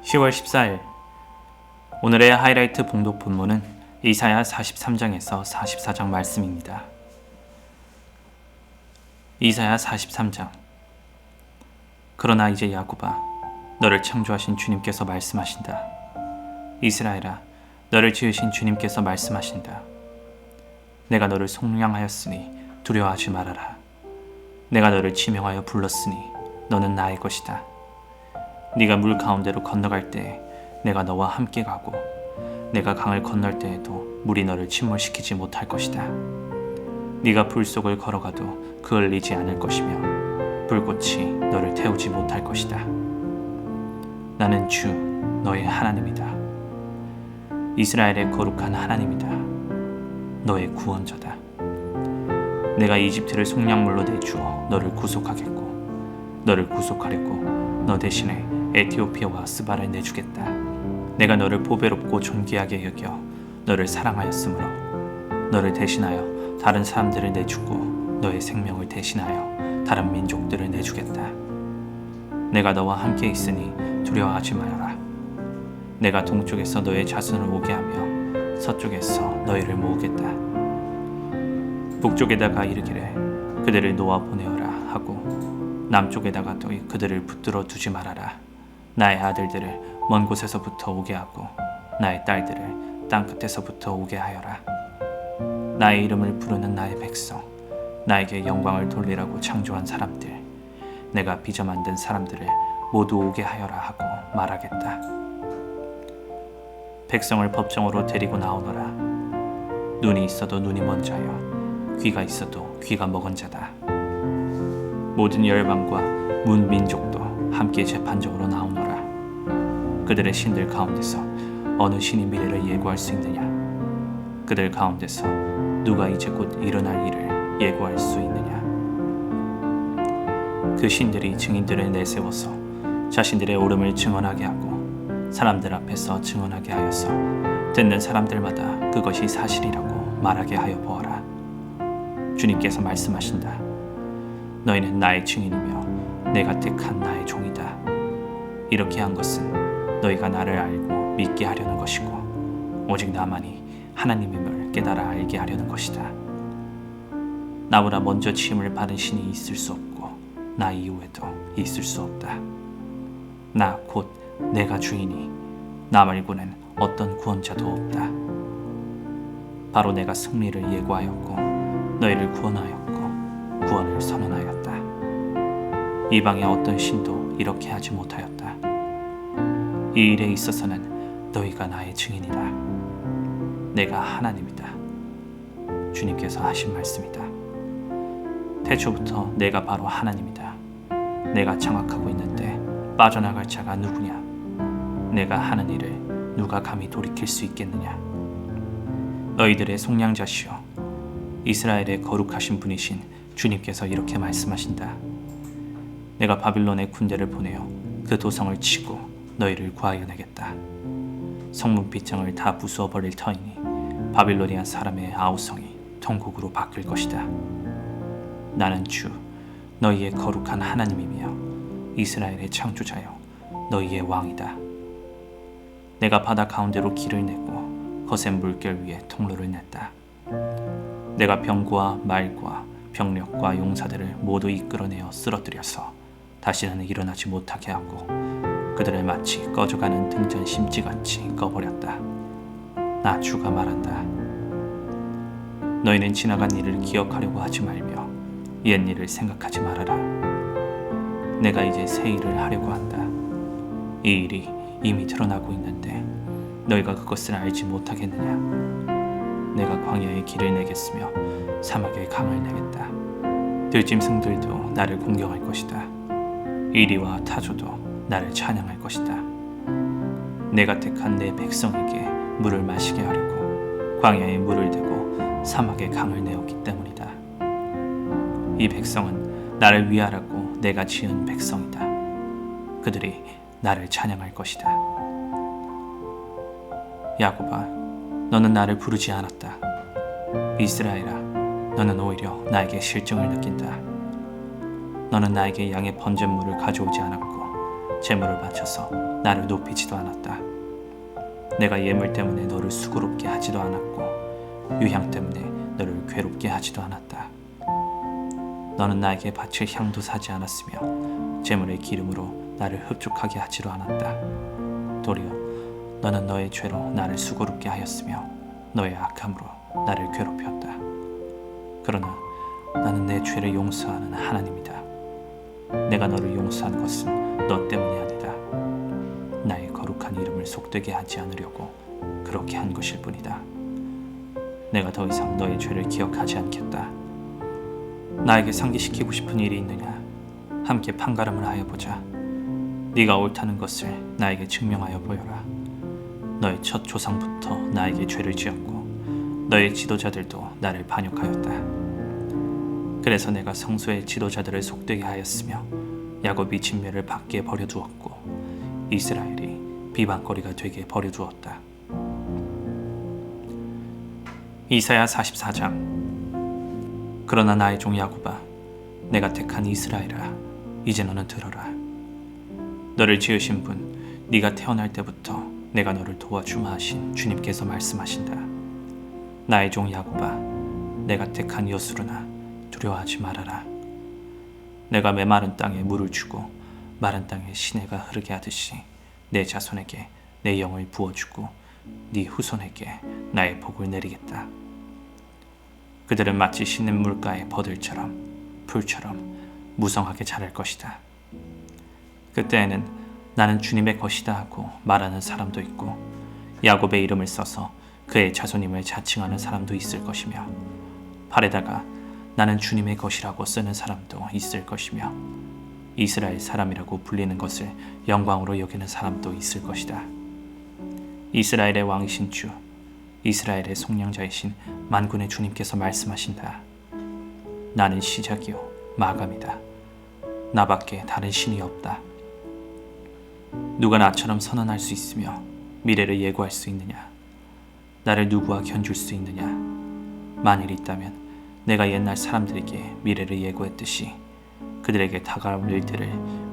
10월 14일 오늘의 하이라이트 봉독 본문은 이사야 43장에서 44장 말씀입니다. 이사야 43장. 그러나 이제 야곱아, 너를 창조하신 주님께서 말씀하신다. 이스라엘아, 너를 지으신 주님께서 말씀하신다. 내가 너를 속량하였으니 두려워하지 말아라. 내가 너를 지명하여 불렀으니 너는 나의 것이다. 네가 물 가운데로 건너갈 때에 내가 너와 함께 가고 내가 강을 건널 때에도 물이 너를 침몰시키지 못할 것이다. 네가 불 속을 걸어가도 그을리지 않을 것이며 불꽃이 너를 태우지 못할 것이다. 나는 주 너의 하나님이다. 이스라엘의 거룩한 하나님이다. 너의 구원자다. 내가 이집트를 속량물로 내주어 너를 구속하겠고 너를 구속하려고 너 대신에 에티오피아와 스바를 내주겠다. 내가 너를 보배롭고 존귀하게 여겨 너를 사랑하였으므로 너를 대신하여 다른 사람들을 내주고 너의 생명을 대신하여 다른 민족들을 내주겠다. 내가 너와 함께 있으니 두려워하지 말아라. 내가 동쪽에서 너의 자손을 오게 하며 서쪽에서 너희를 모으겠다. 북쪽에다가 이르기를 그들을 놓아 보내어라 하고 남쪽에다가도 그들을 붙들어 두지 말아라. 나의 아들들을 먼 곳에서부터 오게 하고 나의 딸들을 땅끝에서부터 오게 하여라. 나의 이름을 부르는 나의 백성, 나에게 영광을 돌리라고 창조한 사람들, 내가 빚어 만든 사람들을 모두 오게 하여라 하고 말하겠다. 백성을 법정으로 데리고 나오너라. 눈이 있어도 눈이 먼 자여, 귀가 있어도 귀가 먹은 자다. 모든 열방과 문 민족도 함께 재판적으로 나오너라. 그들의 신들 가운데서 어느 신이 미래를 예고할 수 있느냐? 그들 가운데서 누가 이제 곧 일어날 일을 예고할 수 있느냐? 그 신들이 증인들을 내세워서 자신들의 옳음을 증언하게 하고 사람들 앞에서 증언하게 하여서 듣는 사람들마다 그것이 사실이라고 말하게 하여 보아라. 주님께서 말씀하신다. 너희는 나의 증인이며 내가 택한 나의 종이다. 이렇게 한 것은 너희가 나를 알고 믿게 하려는 것이고 오직 나만이 하나님임을 깨달아 알게 하려는 것이다. 나보다 먼저 지음을 받은 신이 있을 수 없고 나 이후에도 있을 수 없다. 나 곧 내가 주이니 나 말고는 어떤 구원자도 없다. 바로 내가 승리를 예고하였고 너희를 구원하였고 구원을 선언하였다. 이방의 어떤 신도 이렇게 하지 못하였다. 이 일에 있어서는 너희가 나의 증인이다. 내가 하나님이다. 주님께서 하신 말씀이다. 태초부터 내가 바로 하나님이다. 내가 장악하고 있는데 빠져나갈 자가 누구냐? 내가 하는 일을 누가 감히 돌이킬 수 있겠느냐? 너희들의 속량자시여 이스라엘의 거룩하신 분이신 주님께서 이렇게 말씀하신다. 내가 바빌론의 군대를 보내어 그 도성을 치고 너희를 구하여내겠다. 성문 빗장을 다 부수어 버릴 터이니 바빌로니아 사람의 아우성이 통곡으로 바뀔 것이다. 나는 주 너희의 거룩한 하나님이며 이스라엘의 창조자여 너희의 왕이다. 내가 바다 가운데로 길을 내고 거센 물결 위에 통로를 냈다. 내가 병과 말과 병력과 용사들을 모두 이끌어내어 쓰러뜨려서 다시는 일어나지 못하게 하고 그들을 마치 꺼져가는 등잔 심지같이 꺼버렸다. 나 주가 말한다. 너희는 지나간 일을 기억하려고 하지 말며 옛 일을 생각하지 말아라. 내가 이제 새 일을 하려고 한다. 이 일이 이미 드러나고 있는데 너희가 그것을 알지 못하겠느냐? 내가 광야에 길을 내겠으며 사막에 강을 내겠다. 들짐승들도 나를 공경할 것이다. 이리와 타조도 나를 찬양할 것이다. 내가 택한 내 백성에게 물을 마시게 하려고 광야에 물을 대고 사막에 강을 내었기 때문이다. 이 백성은 나를 위하라고 내가 지은 백성이다. 그들이 나를 찬양할 것이다. 야곱아, 너는 나를 부르지 않았다. 이스라엘아, 너는 오히려 나에게 실증을 느낀다. 너는 나에게 양의 번제물을 가져오지 않았고 제물을 바쳐서 나를 높이지도 않았다. 내가 예물 때문에 너를 수고롭게 하지도 않았고 유향 때문에 너를 괴롭게 하지도 않았다. 너는 나에게 바칠 향도 사지 않았으며 제물의 기름으로 나를 흡족하게 하지도 않았다. 도리어 너는 너의 죄로 나를 수고롭게 하였으며 너의 악함으로 나를 괴롭혔다. 그러나 나는 내 죄를 용서하는 하나님이다. 내가 너를 용서한 것은 너 때문이 아니다. 나의 거룩한 이름을 속되게 하지 않으려고 그렇게 한 것일 뿐이다. 내가 더 이상 너의 죄를 기억하지 않겠다. 나에게 상기시키고 싶은 일이 있느냐? 함께 판가름을 하여 보자. 네가 옳다는 것을 나에게 증명하여 보여라. 너의 첫 조상부터 나에게 죄를 지었고 너의 지도자들도 나를 반역하였다. 그래서 내가 성소의 지도자들을 속되게 하였으며 야곱이 진멸을 받게 버려두었고 이스라엘이 비방거리가 되게 버려두었다. 이사야 44장. 그러나 나의 종 야곱아, 내가 택한 이스라엘아, 이제 너는 들어라. 너를 지으신 분, 네가 태어날 때부터 내가 너를 도와주마 하신 주님께서 말씀하신다. 나의 종 야곱아, 내가 택한 여수르나 두려워하지 말아라. 내가 메마른 땅에 물을 주고 마른 땅에 시내가 흐르게 하듯이 내 자손에게 내 영을 부어주고 네 후손에게 나의 복을 내리겠다. 그들은 마치 시냇 물가의 버들처럼 풀처럼 무성하게 자랄 것이다. 그때에는 나는 주님의 것이다 하고 말하는 사람도 있고 야곱의 이름을 써서 그의 자손임을 자칭하는 사람도 있을 것이며 팔에다가 나는 주님의 것이라고 쓰는 사람도 있을 것이며 이스라엘 사람이라고 불리는 것을 영광으로 여기는 사람도 있을 것이다. 이스라엘의 왕이신 주, 이스라엘의 속량자이신 만군의 주님께서 말씀하신다. 나는 시작이요 마감이다. 나밖에 다른 신이 없다. 누가 나처럼 선언할 수 있으며 미래를 예고할 수 있느냐? 나를 누구와 견줄 수 있느냐? 만일 있다면 내가 옛날 사람들에게 미래를 예고했듯이 그들에게 다가올 일들을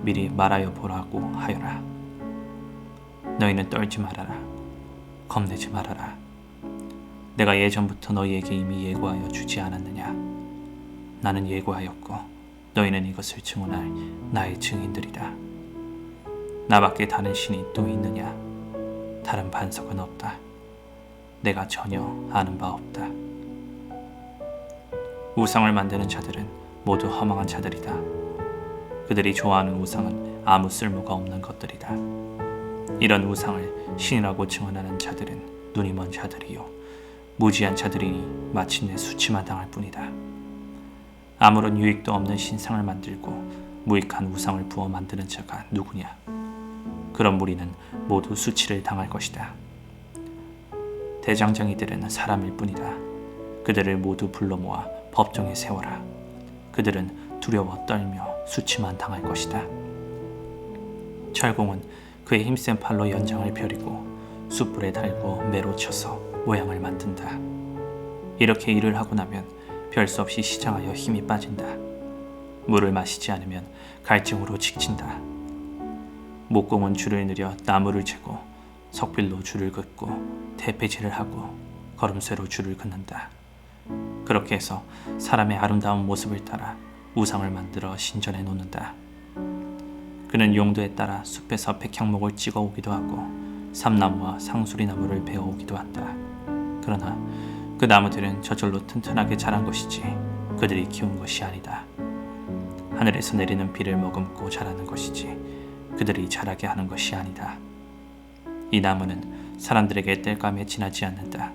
미리 말하여 보라고 하여라. 너희는 떨지 말아라. 겁내지 말아라. 내가 예전부터 너희에게 이미 예고하여 주지 않았느냐? 나는 예고하였고 너희는 이것을 증언할 나의 증인들이다. 나밖에 다른 신이 또 있느냐? 다른 반석은 없다. 내가 전혀 아는 바 없다. 우상을 만드는 자들은 모두 허망한 자들이다. 그들이 좋아하는 우상은 아무 쓸모가 없는 것들이다. 이런 우상을 신이라고 증언하는 자들은 눈이 먼 자들이요 무지한 자들이니 마침내 수치만 당할 뿐이다. 아무런 유익도 없는 신상을 만들고 무익한 우상을 부어 만드는 자가 누구냐? 그런 무리는 모두 수치를 당할 것이다. 대장정이들은 사람일 뿐이다. 그들을 모두 불러 모아 법정에 세워라. 그들은 두려워 떨며 수치만 당할 것이다. 철공은 그의 힘센 팔로 연장을 펴리고 숯불에 달고 매로 쳐서 모양을 만든다. 이렇게 일을 하고 나면 별 수 없이 시장하여 힘이 빠진다. 물을 마시지 않으면 갈증으로 직친다. 목공은 줄을 늘여 나무를 재고 석빌로 줄을 긋고 대패질을 하고 걸음쇠로 줄을 긋는다. 그렇게 해서 사람의 아름다운 모습을 따라 우상을 만들어 신전에 놓는다. 그는 용도에 따라 숲에서 백향목을 찍어 오기도 하고 삼나무와 상수리나무를 베어 오기도 한다. 그러나 그 나무들은 저절로 튼튼하게 자란 것이지 그들이 키운 것이 아니다. 하늘에서 내리는 비를 머금고 자라는 것이지 그들이 자라게 하는 것이 아니다. 이 나무는 사람들에게 땔감에 지나지 않는다.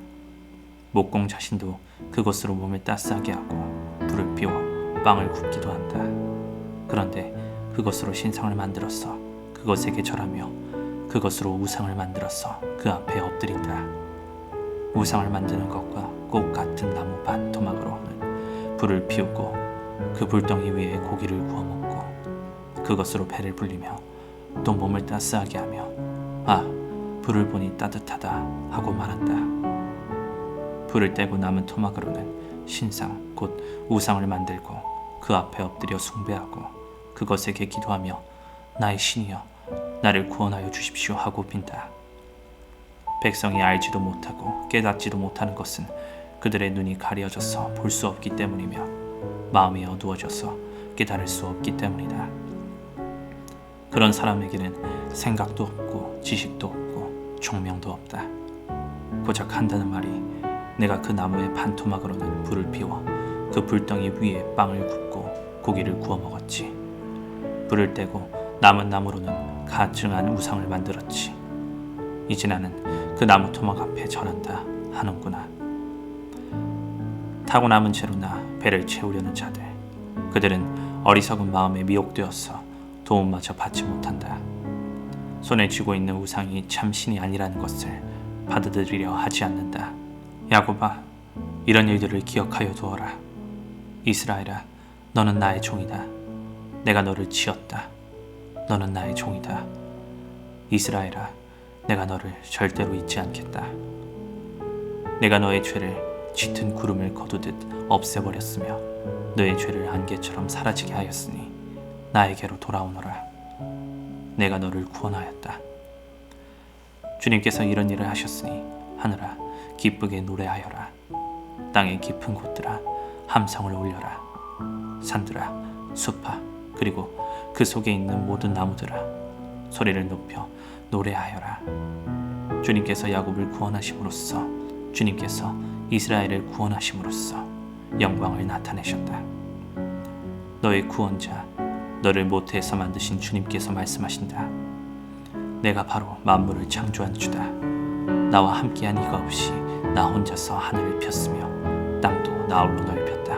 목공 자신도 그것으로 몸을 따스하게 하고 불을 피워 빵을 굽기도 한다. 그런데 그것으로 신상을 만들어서 그것에게 절하며 그것으로 우상을 만들어서 그 앞에 엎드린다. 우상을 만드는 것과 꽃 같은 나무 밭 토막으로는 불을 피우고 그 불덩이 위에 고기를 구워 먹고 그것으로 배를 불리며 또 몸을 따스하게 하며 아, 불을 보니 따뜻하다 하고 말한다. 불을 떼고 남은 토막으로는 신상 곧 우상을 만들고 그 앞에 엎드려 숭배하고 그것에게 기도하며 나의 신이여 나를 구원하여 주십시오 하고 빈다. 백성이 알지도 못하고 깨닫지도 못하는 것은 그들의 눈이 가려져서 볼 수 없기 때문이며 마음이 어두워져서 깨달을 수 없기 때문이다. 그런 사람에게는 생각도 없고 지식도 없고 총명도 없다. 고작 한다는 말이 내가 그 나무의 반토막으로는 불을 피워 그 불덩이 위에 빵을 굽고 고기를 구워 먹었지. 불을 떼고 남은 나무로는 가증한 우상을 만들었지. 이제 나는 그 나무 토막 앞에 절한다 하는구나. 타고 남은 채로나 배를 채우려는 자들, 그들은 어리석은 마음에 미혹되어서 도움마저 받지 못한다. 손에 쥐고 있는 우상이 참 신이 아니라는 것을 받아들이려 하지 않는다. 야곱아, 이런 일들을 기억하여 두어라. 이스라엘아, 너는 나의 종이다. 내가 너를 지었다. 너는 나의 종이다. 이스라엘아, 내가 너를 절대로 잊지 않겠다. 내가 너의 죄를 짙은 구름을 거두듯 없애버렸으며 너의 죄를 안개처럼 사라지게 하였으니 나에게로 돌아오너라. 내가 너를 구원하였다. 주님께서 이런 일을 하셨으니 하늘아, 기쁘게 노래하여라. 땅의 깊은 곳들아, 함성을 울려라. 산들아, 숲아, 그리고 그 속에 있는 모든 나무들아, 소리를 높여 노래하여라. 주님께서 야곱을 구원하심으로써, 주님께서 이스라엘을 구원하심으로써 영광을 나타내셨다. 너의 구원자, 너를 모태에서 만드신 주님께서 말씀하신다. 내가 바로 만물을 창조한 주다. 나와 함께한 이가 없이 나 혼자서 하늘을 폈으며 땅도 나 홀로 넓혔다.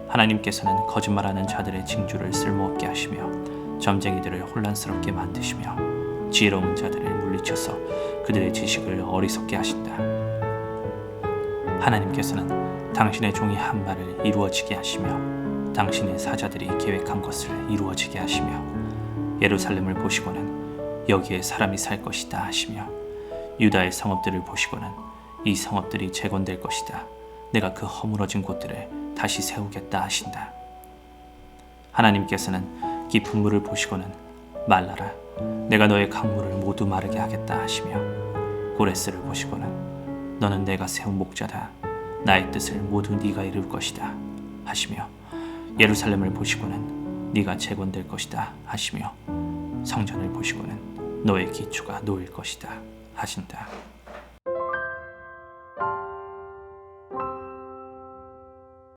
하나님께서는 거짓말하는 자들의 징조를 쓸모없게 하시며 점쟁이들을 혼란스럽게 만드시며 지혜로운 자들을 물리쳐서 그들의 지식을 어리석게 하신다. 하나님께서는 당신의 종이 한 말을 이루어지게 하시며 당신의 사자들이 계획한 것을 이루어지게 하시며 예루살렘을 보시고는 여기에 사람이 살 것이다 하시며 유다의 성읍들을 보시고는 이 성읍들이 재건될 것이다. 내가 그 허물어진 곳들을 다시 세우겠다 하신다. 하나님께서는 깊은 물을 보시고는 말라라, 내가 너의 강물을 모두 마르게 하겠다 하시며 고레스를 보시고는 너는 내가 세운 목자다. 나의 뜻을 모두 네가 이룰 것이다 하시며 예루살렘을 보시고는 네가 재건될 것이다 하시며 성전을 보시고는 너의 기초가 놓일 것이다 하신다.